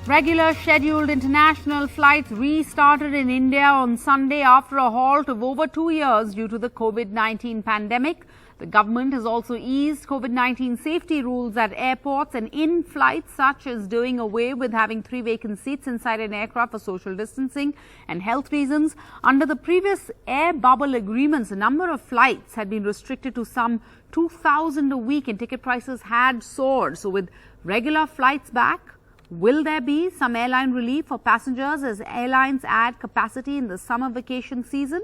Regular scheduled international flights restarted in India on Sunday after a halt of over 2 years due to the COVID-19 pandemic. The government has also eased COVID-19 safety rules at airports and in flights, such as doing away with having 3 vacant seats inside an aircraft for social distancing and health reasons. Under the previous air bubble agreements, the number of flights had been restricted to some 2,000 a week and ticket prices had soared. So with regular flights back, will there be some airline relief for passengers as airlines add capacity in the summer vacation season?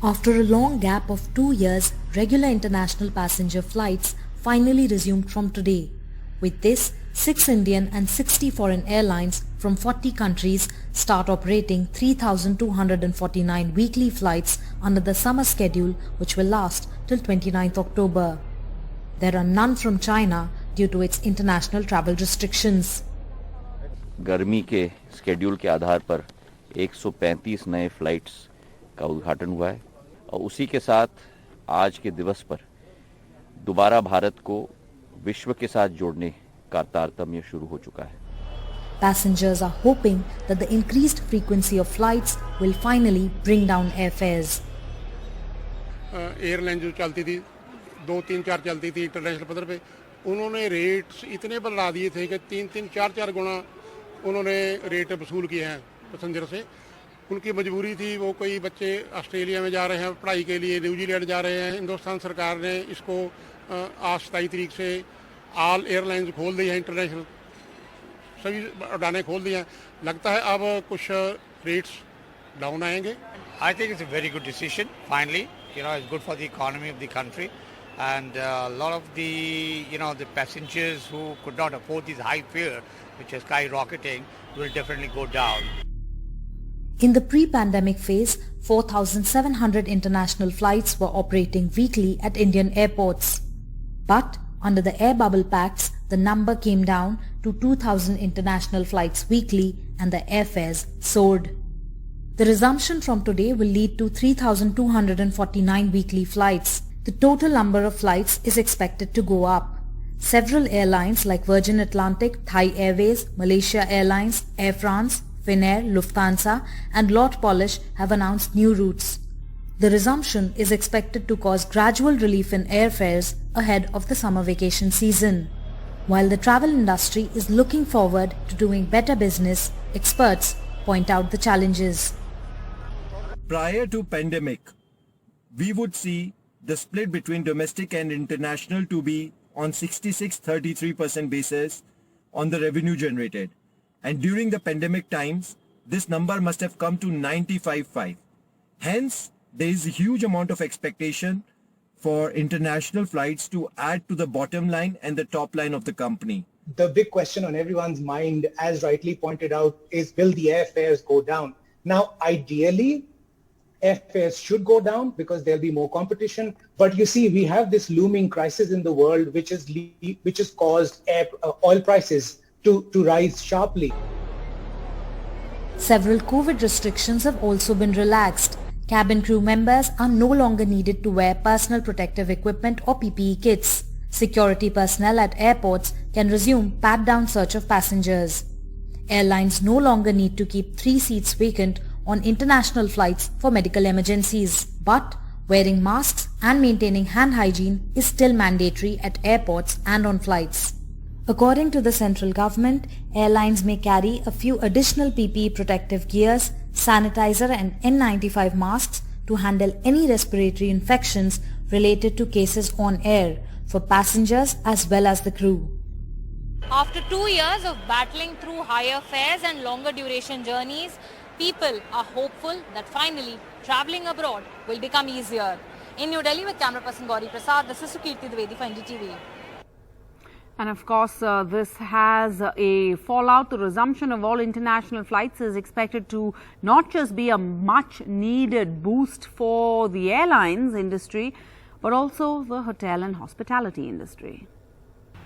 After a long gap of 2 years, regular international passenger flights finally resumed from today. With this, 6 Indian and 60 foreign airlines from 40 countries start operating 3,249 weekly flights under the summer schedule, which will last till 29th October. There are none from China due to its international travel restrictions. गर्मी के schedule के आधार पर 135 नए flights का उद्घाटन हुआ है और उसी के साथ आज के दिवस पर दोबारा भारत को विश्व के साथ जोड़ने का तारतम्य शुरू हो चुका है. Passengers are hoping that the increased frequency of flights will finally bring down airfares. Airline जो चलती थी 2, 3, 4 चलती थी इंटरनेशनल पद्धर पे, उन्होंने रेट्स इतने बढ़ा दिए थे कि 3, 4, 4 गुना उन्होंने रेट वसूल किए हैं पैसेंजर से. उनकी मजबूरी थी, वो कई बच्चे ऑस्ट्रेलिया में जा रहे हैं पढ़ाई के लिए, न्यूजीलैंड जा रहे हैं. हिंदुस्तान सरकार ने इसको आज 27 तारीख से ऑल एयरलाइंस खोल दी है, इंटरनेशनल सभी उड़ानें खोल दी हैं. लगता है अब कुछ रेट्स डाउन आएंगे. I think it's a very good decision. Finally, it's good for the economy of the country, and a lot of the, the passengers who could not afford these high fare, which is skyrocketing, will definitely go down. In the pre-pandemic phase, 4,700 international flights were operating weekly at Indian airports. But under the air bubble pacts, the number came down to 2,000 international flights weekly and the airfares soared. The resumption from today will lead to 3,249 weekly flights. The total number of flights is expected to go up. Several airlines like Virgin Atlantic, Thai Airways, Malaysia Airlines, Air France, Finnair, Lufthansa and Lot Polish have announced new routes. The resumption is expected to cause gradual relief in airfares ahead of the summer vacation season. While the travel industry is looking forward to doing better business, experts point out the challenges. Prior to pandemic, we would see the split between domestic and international to be on 66-33% basis on the revenue generated. And during the pandemic times, this number must have come to 95-5. Hence, there is a huge amount of expectation for international flights to add to the bottom line and the top line of the company. The big question on everyone's mind, as rightly pointed out, is will the airfares go down? Now, ideally, airfares should go down because there'll be more competition. But you see, we have this looming crisis in the world which has caused oil prices to rise sharply. Several COVID restrictions have also been relaxed. Cabin crew members are no longer needed to wear personal protective equipment or PPE kits. Security personnel at airports can resume pat-down search of passengers. Airlines no longer need to keep 3 seats vacant on international flights for medical emergencies. But wearing masks and maintaining hand hygiene is still mandatory at airports and on flights. According to the central government, airlines may carry a few additional PPE protective gears, sanitizer and N95 masks to handle any respiratory infections related to cases on air for passengers as well as the crew. After 2 years of battling through higher fares and longer duration journeys, people are hopeful that finally travelling abroad will become easier. In New Delhi with camera person Gauri Prasad, this is Sukirti Dwivedi for NDTV. And of course, this has a fallout. The resumption of all international flights is expected to not just be a much needed boost for the airlines industry, but also the hotel and hospitality industry.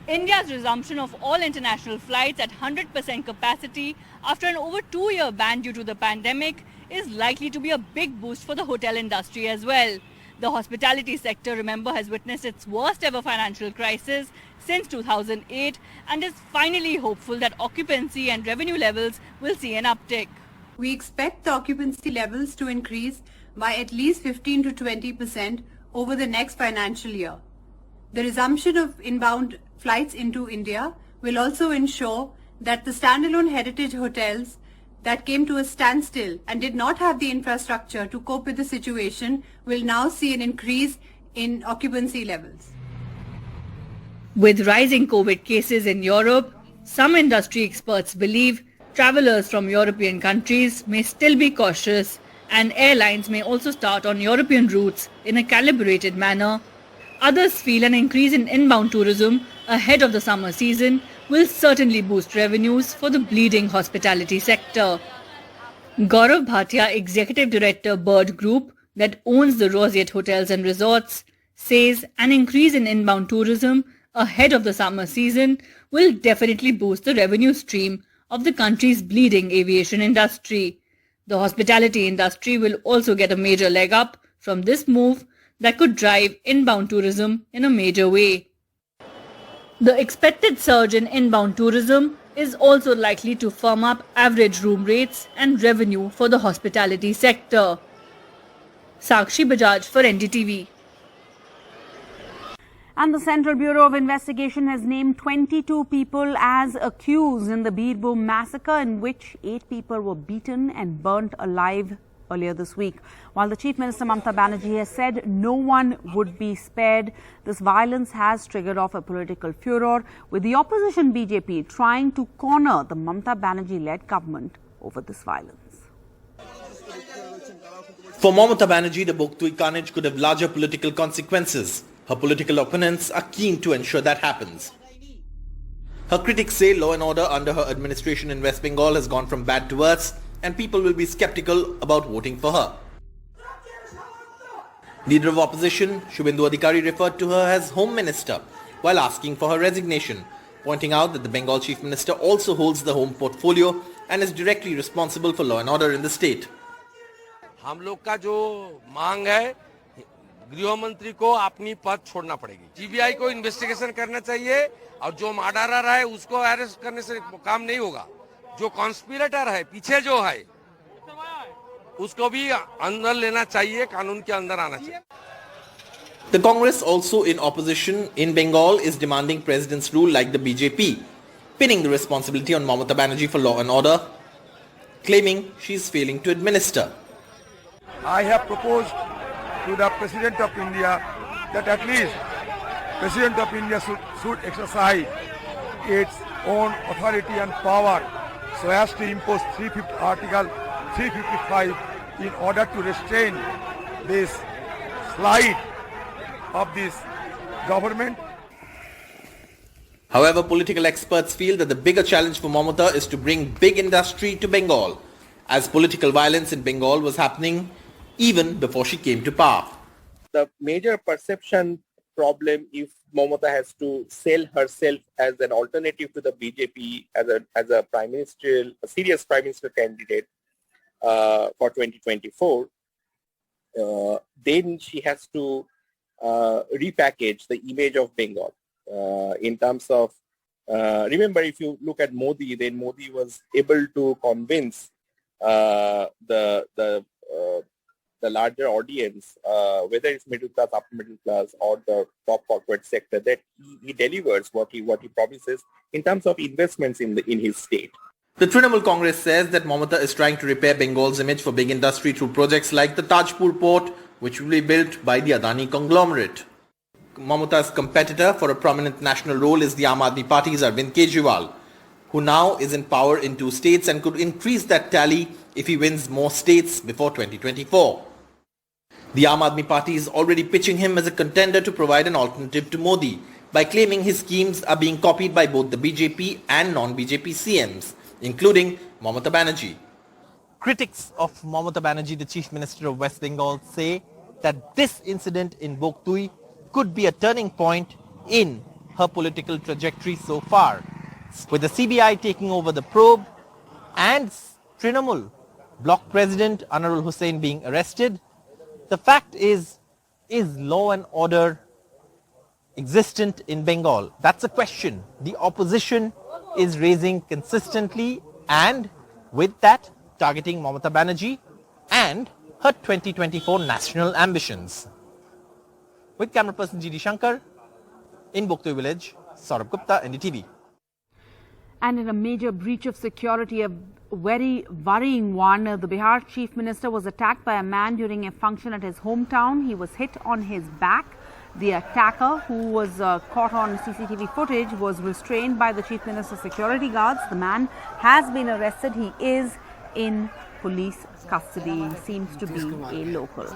India's resumption of all international flights at 100% capacity after an over 2-year ban due to the pandemic is likely to be a big boost for the hotel industry as well. The hospitality sector, remember, has witnessed its worst ever financial crisis since 2008 and is finally hopeful that occupancy and revenue levels will see an uptick. We expect the occupancy levels to increase by at least 15 to 20% over the next financial year. The resumption of inbound flights into India will also ensure that the standalone heritage hotels that came to a standstill and did not have the infrastructure to cope with the situation will now see an increase in occupancy levels. With rising COVID cases in Europe, some industry experts believe travelers from European countries may still be cautious and airlines may also start on European routes in a calibrated manner. Others feel an increase in inbound tourism ahead of the summer season will certainly boost revenues for the bleeding hospitality sector. Gaurav Bhatia, Executive Director, Bird Group, that owns the Roseate Hotels and Resorts, says an increase in inbound tourism ahead of the summer season will definitely boost the revenue stream of the country's bleeding aviation industry. The hospitality industry will also get a major leg up from this move that could drive inbound tourism in a major way. The expected surge in inbound tourism is also likely to firm up average room rates and revenue for the hospitality sector. Sakshi Bajaj for NDTV. And the Central Bureau of Investigation has named 22 people as accused in the Birbhum massacre, in which 8 people were beaten and burnt alive earlier this week. While the Chief Minister Mamata Banerjee has said no one would be spared, this violence has triggered off a political furor, with the opposition BJP trying to corner the Mamata Banerjee-led government over this violence. For Mamata Banerjee, the Boktui carnage could have larger political consequences. Her political opponents are keen to ensure that happens. Her critics say law and order under her administration in West Bengal has gone from bad to worse, and people will be skeptical about voting for her. Leader of opposition, Shubhendu Adhikari, referred to her as Home Minister while asking for her resignation, pointing out that the Bengal Chief Minister also holds the home portfolio and is directly responsible for law and order in the state. हम लोग का जो मांग है, गृह मंत्री को अपनी पद छोड़ना पड़ेगी, सीबीआई को इन्वेस्टिगेशन करना चाहिए, और जो मर्डरर है उसको अरेस्ट करने से काम नहीं होगा, जो कॉन्स्पिरेटर है पीछे जो है उसको भी अंदर लेना चाहिए, कानून के अंदर आना चाहिए. The Congress, also in opposition in Bengal, is demanding president's rule like the BJP, pinning the responsibility on Mamata Banerjee for law and order, claiming she is failing to administer. I have proposed to the President of India that at least President of India should exercise its own authority and power so as to impose Article 355 in order to restrain this slide of this government. However, political experts feel that the bigger challenge for Mamata is to bring big industry to Bengal, as political violence in Bengal was happening even before she came to power. The major perception problem if Mamata has to sell herself as an alternative to the BJP as a prime ministerial, a serious prime minister candidate for 2024, then she has to repackage the image of Bengal in terms of, remember, if you look at Modi, then Modi was able to convince the larger audience, whether it's middle class, upper middle class, or the top corporate sector, that he delivers what he promises in terms of investments in his state. The Trinamool Congress says that Mamata is trying to repair Bengal's image for big industry through projects like the Tajpur port, which will be built by the Adani conglomerate. Mamata's competitor for a prominent national role is the Aam Aadmi Party's Arvind Kejriwal, who now is in power in 2 states and could increase that tally if he wins more states before 2024. The Aam Aadmi Party is already pitching him as a contender to provide an alternative to Modi by claiming his schemes are being copied by both the BJP and non-BJP CMs, including Mamata Banerjee. Critics of Mamata Banerjee, the Chief Minister of West Bengal, say that this incident in Boktui could be a turning point in her political trajectory so far. With the CBI taking over the probe and Trinamool bloc president Anarul Hussain being arrested, the fact is is law and order existent in Bengal? That's a question the opposition is raising consistently, and with that targeting Mamata Banerjee and her 2024 national ambitions. With camera person G.D. Shankar, in Boktoi village, Saurabh Gupta, NDTV. And in a major breach of security, a very worrying one, the Bihar Chief Minister was attacked by a man during a function at his hometown. He was hit on his back. The attacker, who was caught on CCTV footage, was restrained by the Chief Minister's security guards. The man has been arrested. He is in police custody. He seems to be a local.